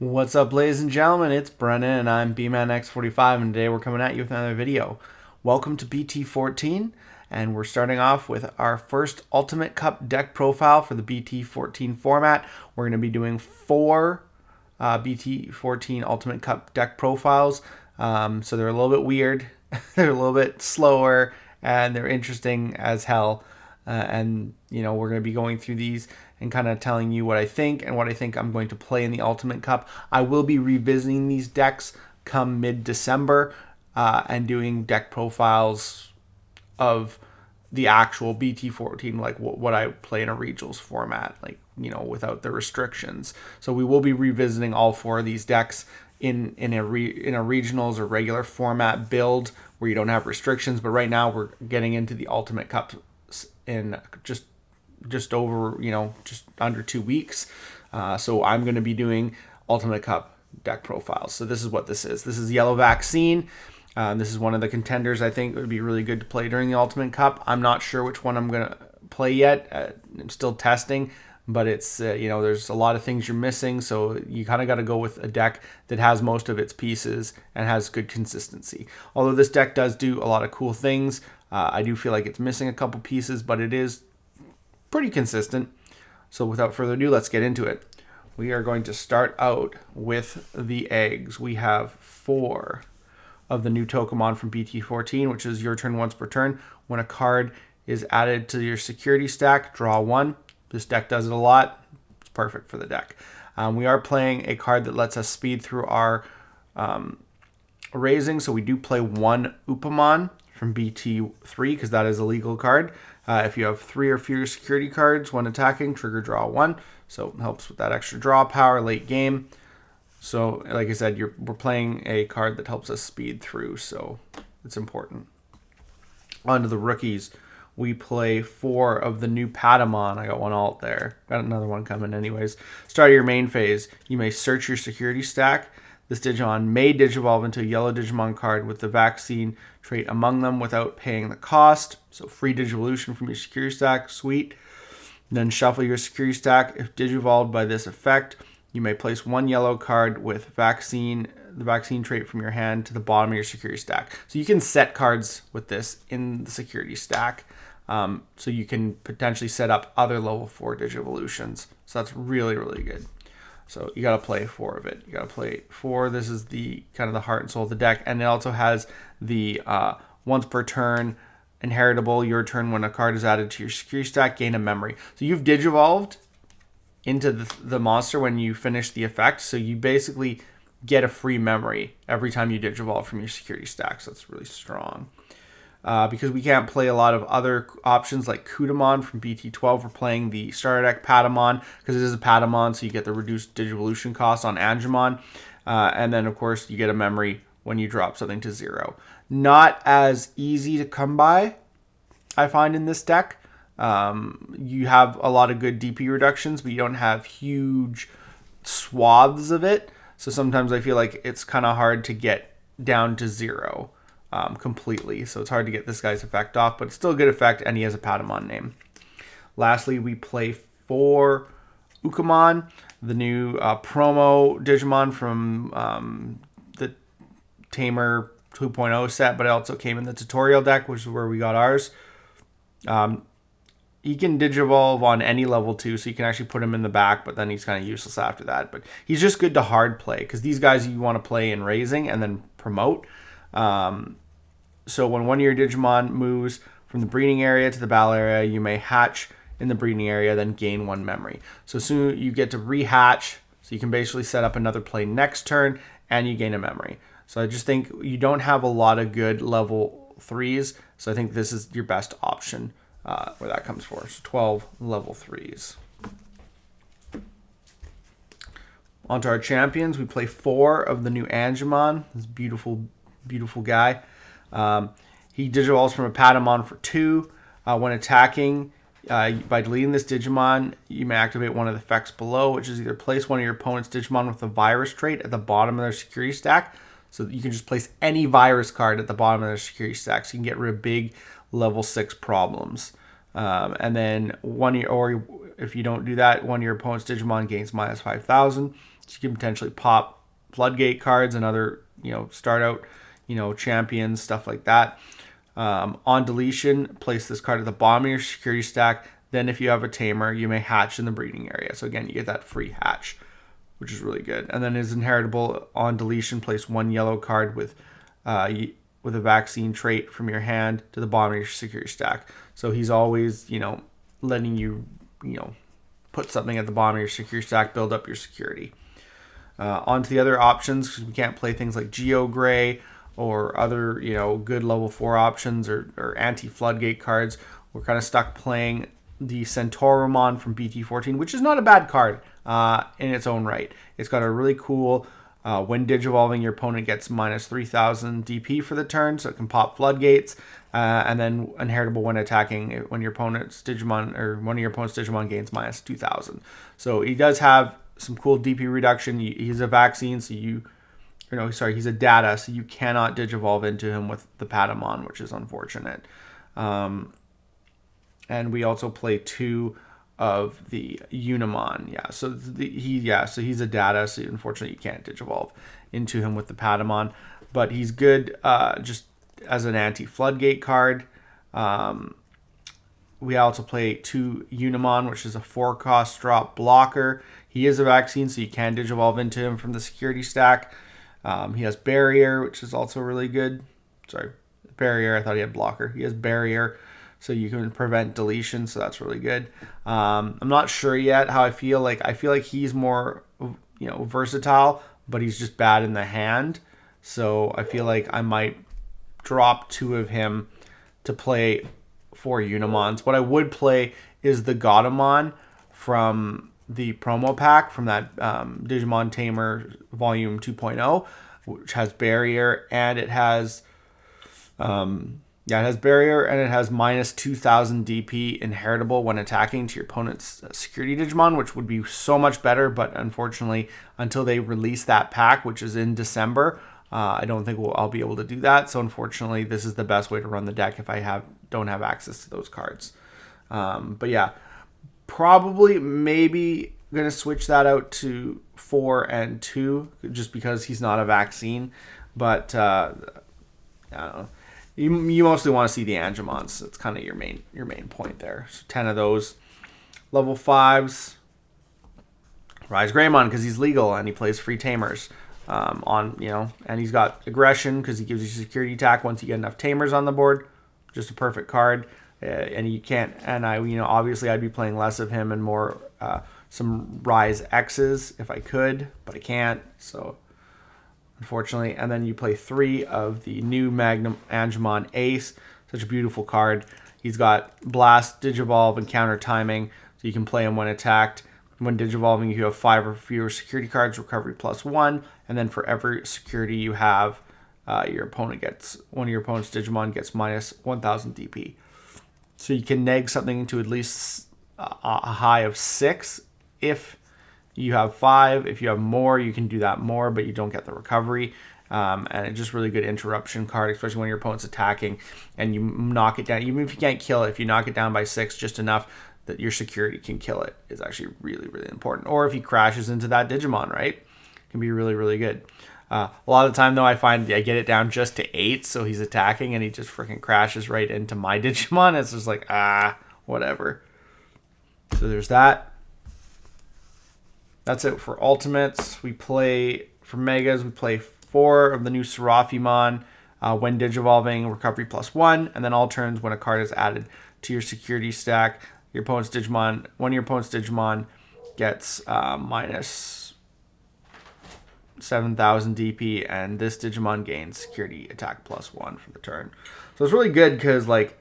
What's up, ladies and gentlemen? It's Brennan, and I'm BManX45, and today we're coming at you with another video. Welcome to BT14, and we're starting off with our first Ultimate Cup deck profile for the BT14 format. We're going to be doing 4 BT14 Ultimate Cup deck profiles, so they're a little bit weird, they're a little bit slower, and they're interesting as hell. And we're going to be going through these and kind of telling you what I think and what I think I'm going to play in the Ultimate Cup. I will be revisiting these decks come mid-December and doing deck profiles of the actual BT14, like what I play in a regionals format, like without the restrictions. So we will be revisiting all 4 of these decks in a regionals or regular format build where you don't have restrictions. But right now we're getting into the Ultimate Cup in just over just under 2 weeks. So I'm going to be doing Ultimate Cup deck profiles. So this is what this is. This is Yellow Vaccine. This is one of the contenders I think would be really good to play during the Ultimate Cup. I'm not sure which one I'm going to play yet. I'm still testing, but it's there's a lot of things you're missing, so you kind of got to go with a deck that has most of its pieces and has good consistency. Although this deck does do a lot of cool things, I do feel like it's missing a couple pieces, but it is pretty consistent. So without further ado, let's get into it. We are going to start out with the eggs. We have 4 of the new Tokamon from BT14, which is your turn once per turn. When a card is added to your security stack, draw 1. This deck does it a lot. It's perfect for the deck. We are playing a card that lets us speed through our raising, so we do play 1 Upamon from BT3 because that is a legal card. If you have 3 or fewer security cards when attacking, trigger draw 1. So it helps with that extra draw power late game. So like I said, we're playing a card that helps us speed through, so it's important. On to the rookies. We play 4 of the new Patamon. I got one alt there. Got another one coming anyways. Start of your main phase. You may search your security stack. This Digimon may Digivolve into a yellow Digimon card with the vaccine trait among them without paying the cost. So free Digivolution from your security stack. Sweet. Then shuffle your security stack. If Digivolved by this effect, you may place 1 yellow card with the vaccine trait from your hand to the bottom of your security stack. So you can set cards with this in the security stack. So you can potentially set up other level 4 Digivolutions. So that's really, really good. So you got to play 4 of it. You got to play 4. This is the kind of the heart and soul of the deck. And it also has the once per turn inheritable, your turn when a card is added to your security stack, gain a memory. So you've Digivolved into the monster when you finish the effect. So you basically get a free memory every time you Digivolve from your security stack. So that's really strong. Because we can't play a lot of other options like Kudamon from BT12, we're playing the starter deck Patamon because it is a Patamon, so you get the reduced Digivolution cost on Angemon. And then, of course, you get a memory when you drop something to 0. Not as easy to come by, I find, in this deck. You have a lot of good DP reductions, but you don't have huge swaths of it. So sometimes I feel like it's kind of hard to get down to 0. Completely, so it's hard to get this guy's effect off, but it's still a good effect, and he has a Patamon name. Lastly, we play 4 Ukamon, the new promo Digimon from the Tamer 2.0 set, but it also came in the tutorial deck, which is where we got ours. He can Digivolve on any level 2, so you can actually put him in the back, but then he's kind of useless after that. But he's just good to hard play, because these guys you want to play in raising and then promote. So when one of your Digimon moves from the breeding area to the battle area, you may hatch in the breeding area, then gain 1 memory. So soon you get to rehatch, so you can basically set up another play next turn, and you gain a memory. So I just think you don't have a lot of good level 3s, so I think this is your best option where that comes for. So 12 level 3s. Onto our champions, we play 4 of the new Angemon, this beautiful guy. He Digivolves from a Patamon for 2. When attacking, by deleting this Digimon, you may activate one of the effects below, which is either place one of your opponent's Digimon with a virus trait at the bottom of their security stack. So you can just place any virus card at the bottom of their security stack, so you can get rid of big level 6 problems. And then if you don't do that, one of your opponent's Digimon gains minus 5,000. So you can potentially pop Floodgate cards and other, start out, champions, stuff like that. On deletion, place this card at the bottom of your security stack. Then if you have a tamer, you may hatch in the breeding area. So again, you get that free hatch, which is really good. And then is inheritable on deletion, place one yellow card with a vaccine trait from your hand to the bottom of your security stack. So he's always, letting you, put something at the bottom of your security stack, build up your security. On to the other options, because we can't play things like Geo Gray or other, good level 4 options or anti-floodgate cards. We're kind of stuck playing the Centauromon from BT14, which is not a bad card in its own right. It's got a really cool, when Digivolving, your opponent gets minus 3,000 DP for the turn, so it can pop floodgates. And then inheritable when attacking, when your opponent's Digimon or one of your opponent's Digimon gains minus 2,000. So he does have some cool DP reduction. He's a vaccine, so he's a data, so you cannot Digivolve into him with the Patamon, which is unfortunate. And we also play 2 of the Unimon. So he's a data, so unfortunately you can't Digivolve into him with the Patamon. But he's good just as an anti-floodgate card. We also play 2 Unimon, which is a 4-cost drop blocker. He is a vaccine, so you can Digivolve into him from the security stack. He has Barrier, which is also really good. Sorry, Barrier. I thought he had Blocker. He has Barrier, so you can prevent deletion, so that's really good. I'm not sure yet how I feel. I feel like he's more, versatile, but he's just bad in the hand. So I feel like I might drop 2 of him to play 4 Unimons. What I would play is the Godamon from the promo pack from that Digimon Tamer Volume 2.0, which has Barrier, and it has Barrier, and it has minus 2,000 DP inheritable when attacking to your opponent's security Digimon, which would be so much better. But unfortunately, until they release that pack, which is in December, I don't think I'll be able to do that. So unfortunately, this is the best way to run the deck if I don't have access to those cards. But yeah, probably maybe going to switch that out to 4 and 2 just because he's not a vaccine. But I don't know. You mostly want to see the Angemons. That's kind of your main point there. So 10 of those. Level 5s. Rise Greymon because he's legal and he plays free tamers. And he's got aggression because he gives you security attack once you get enough tamers on the board. Just a perfect card. And you can't, and obviously I'd be playing less of him and more some Rise X's if I could, but I can't, so unfortunately. And then you play 3 of the new Magnum Angemon Ace, such a beautiful card. He's got Blast, Digivolve, and Counter Timing, so you can play him when attacked. When Digivolving, you have 5 or fewer security cards, recovery +1, and then for every security you have, one of your opponent's Digimon gets minus 1,000 DP. So you can neg something into at least a high of 6 if you have 5. If you have more, you can do that more, but you don't get the recovery. And it's just really good interruption card, especially when your opponent's attacking and you knock it down. Even if you can't kill it, if you knock it down by 6 just enough that your security can kill it, is actually really, really important. Or if he crashes into that Digimon, right? It can be really, really good. A lot of the time, though, I find I get it down just to 8, so he's attacking and he just freaking crashes right into my Digimon. It's just like, whatever. So there's that. That's it for Ultimates. For Megas, we play 4 of the new Seraphimon. When Digivolving, recovery +1. And then all turns when a card is added to your security stack, one of your opponent's Digimon gets minus 7,000 DP, and this Digimon gains security attack +1 for the turn. So it's really good because it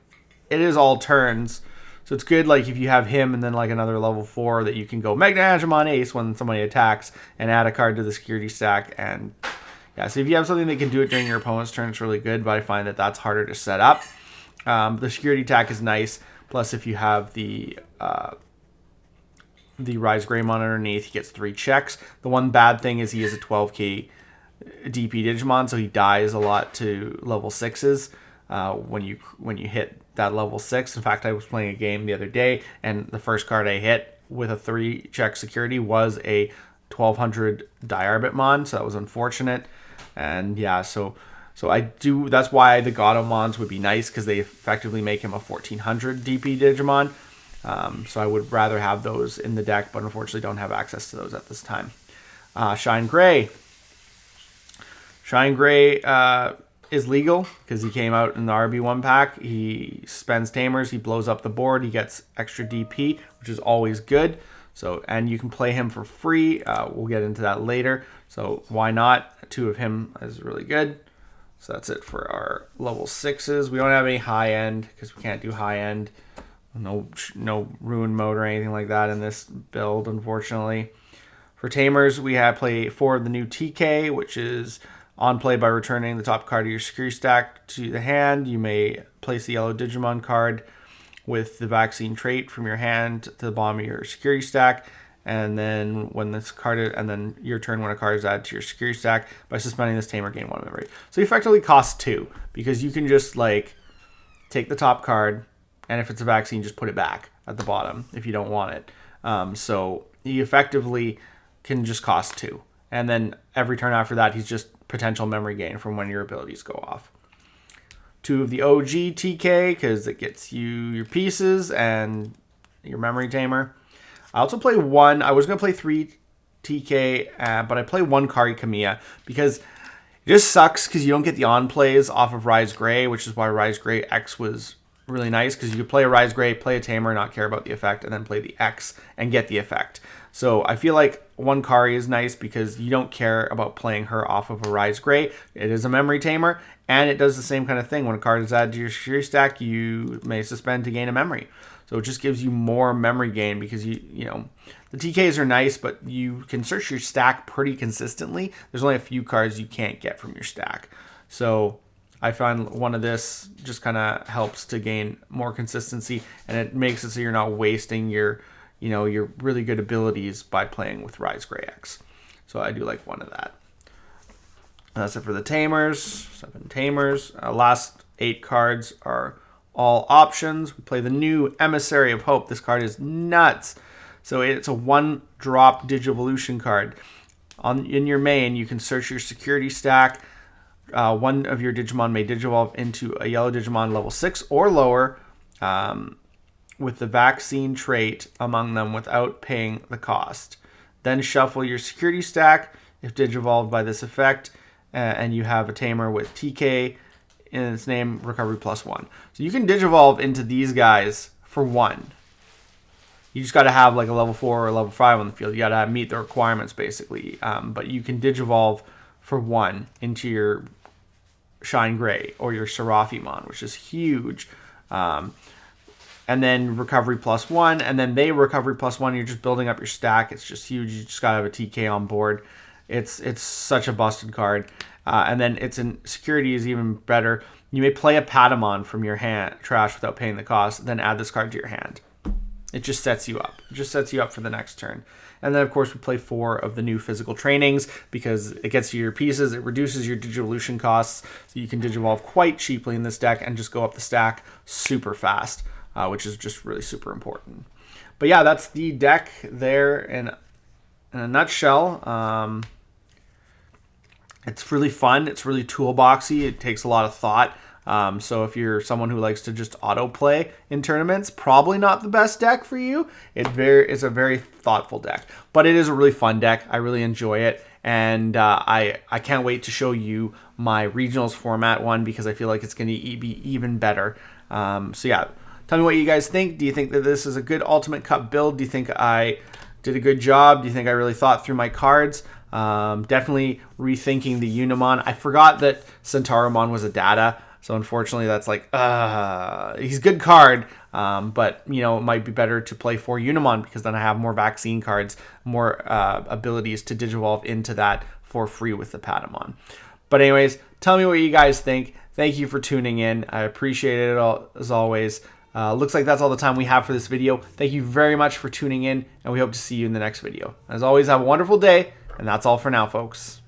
is all turns. So it's good if you have him and then another level 4 that you can go Mega Angemon Ace when somebody attacks and add a card to the security stack. And yeah, so if you have something that can do it during your opponent's turn, it's really good, but I find that that's harder to set up. The security attack is nice. Plus, if you have the Rise Greymon underneath, he gets 3 checks. The one bad thing is he is a 12k DP Digimon, so he dies a lot to level 6s when you hit that level 6. In fact, I was playing a game the other day, and the first card I hit with a 3-check security was a 1200 Diarbitmon, so that was unfortunate. And yeah, so that's why the Gatomons would be nice, because they effectively make him a 1400 DP Digimon. So I would rather have those in the deck, but unfortunately don't have access to those at this time. Shine Gray. Shine Gray is legal because he came out in the RB1 pack. He spends Tamers, he blows up the board, he gets extra DP, which is always good. So, and you can play him for free. We'll get into that later. So why not? 2 of him is really good. So that's it for our level 6s. We don't have any high end because we can't do high end. No ruin mode or anything like that in this build, unfortunately. For Tamers, we have play 4 of the new TK, which is on play by returning the top card of your security stack to the hand. You may place the yellow Digimon card with the vaccine trait from your hand to the bottom of your security stack, and then when this card and then your turn when a card is added to your security stack, by suspending this tamer, gain 1 memory. So you effectively cost 2, because you can just like take the top card, and if it's a vaccine, just put it back at the bottom if you don't want it. So he effectively can just cost 2, and then every turn after that, he's just potential memory gain from when your abilities go off. 2 of the OG TK, because it gets you your pieces and your memory tamer. I also play 1. I was going to play 3 TK, but I play 1 Kari Kamiya because it just sucks because you don't get the on plays off of Rise Gray, which is why Rise Gray X was really nice, because you could play a Rise Gray, play a tamer, not care about the effect, and then play the X and get the effect. So I feel like 1 Kari is nice because you don't care about playing her off of a Rise Gray. It is a memory tamer, and it does the same kind of thing. When a card is added to your security stack, you may suspend to gain a memory. So it just gives you more memory gain, because you know the TKs are nice, but you can search your stack pretty consistently. There's only a few cards you can't get from your stack. So I find 1 of this just kind of helps to gain more consistency, and it makes it so you're not wasting your really good abilities by playing with Rise Gray X. So I do like 1 of that. And that's it for the Tamers. 7 Tamers. Last 8 cards are all options. We play the new Emissary of Hope. This card is nuts. So it's a 1-drop Digivolution card. In your main, you can search your security stack. 1 of your Digimon may Digivolve into a yellow Digimon level 6 or lower, with the vaccine trait among them without paying the cost. Then shuffle your security stack if Digivolved by this effect, and you have a tamer with TK in its name, recovery +1. So you can Digivolve into these guys for 1. You just got to have like a level 4 or a level 5 on the field. You got to meet the requirements basically. But you can Digivolve for 1 into your Shine Gray or your Seraphimon, which is huge. And then recovery +1, and then they recovery +1. You're just building up your stack. It's just huge. You just gotta have a TK on board. It's such a busted card. And then it's in security is even better. You may play a Patamon from your hand trash without paying the cost, then add this card to your hand. It just sets you up. It just sets you up for the next turn. And then of course we play 4 of the new physical trainings because it gets you your pieces. It reduces your Digivolution costs, so you can Digivolve quite cheaply in this deck and just go up the stack super fast. Which is just really super important. But yeah, that's the deck there in a nutshell. It's really fun. It's really toolboxy. It takes a lot of thought. So if you're someone who likes to just auto play in tournaments, probably not the best deck for you. It's a very thoughtful deck, but it is a really fun deck. I really enjoy it. And I can't wait to show you my regionals format one, because I feel like it's going to be even better. So yeah. Tell me what you guys think. Do you think that this is a good Ultimate Cup build? Do you think I did a good job? Do you think I really thought through my cards? Definitely rethinking the Unimon. I forgot that Centauromon was a data, so unfortunately that's like, he's a good card, but you know, it might be better to play 4 Unimon, because then I have more vaccine cards, more abilities to Digivolve into that for free with the Patamon. But anyways, tell me what you guys think. Thank you for tuning in. I appreciate it all, as always. Looks like that's all the time we have for this video. Thank you very much for tuning in, and we hope to see you in the next video. As always, have a wonderful day, and that's all for now, folks.